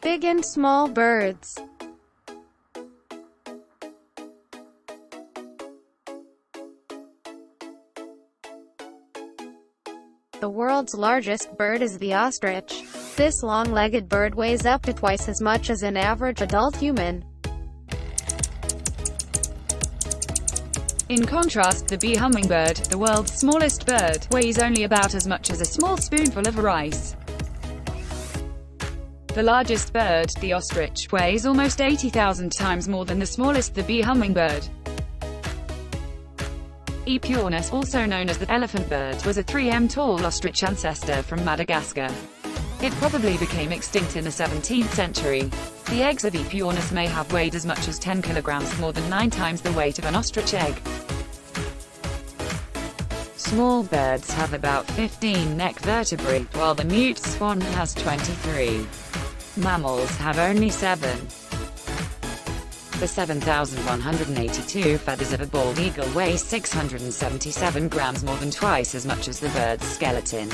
Big and small birds. The world's largest bird is the ostrich. This long-legged bird weighs up to twice as much as an average adult human. In contrast, the bee hummingbird, the world's smallest bird, weighs only about as much as a small spoonful of rice. The largest bird, the ostrich, weighs almost 80,000 times more than the smallest, the bee hummingbird. E. purus, also known as the elephant bird, was a 3 m tall ostrich ancestor from Madagascar. It probably became extinct in the 17th century. The eggs of E. purus may have weighed as much as 10 kilograms, more than 9 times the weight of an ostrich egg. Small birds have about 15 neck vertebrae, while the mute swan has 23. Mammals have only 7. The 7,182 feathers of a bald eagle weigh 677 grams, more than twice as much as the bird's skeleton.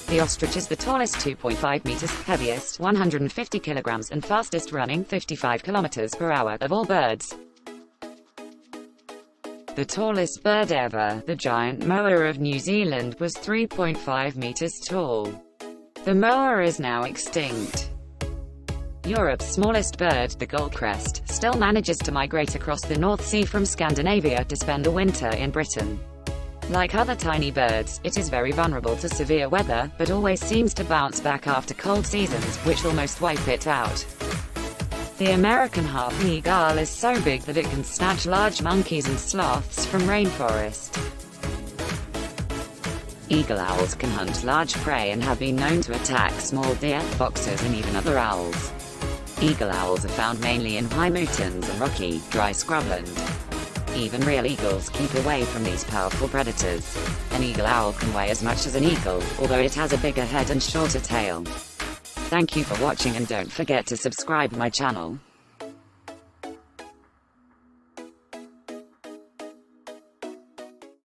The ostrich is the tallest, 2.5 meters, heaviest, 150 kilograms, and fastest running, 55 kilometers per hour, of all birds. The tallest bird ever, the giant moa of New Zealand, was 3.5 meters tall. The moa is now extinct. Europe's smallest bird, the goldcrest, still manages to migrate across the North Sea from Scandinavia to spend the winter in Britain. Like other tiny birds, it is very vulnerable to severe weather, but always seems to bounce back after cold seasons, which almost wipe it out. The American harpy eagle is so big that it can snatch large monkeys and sloths from rainforest. Eagle owls can hunt large prey and have been known to attack small deer, foxes, and even other owls. Eagle owls are found mainly in high mountains and rocky, dry scrubland. Even real eagles keep away from these powerful predators. An eagle owl can weigh as much as an eagle, although it has a bigger head and shorter tail. Thank you for watching, and don't forget to subscribe my channel.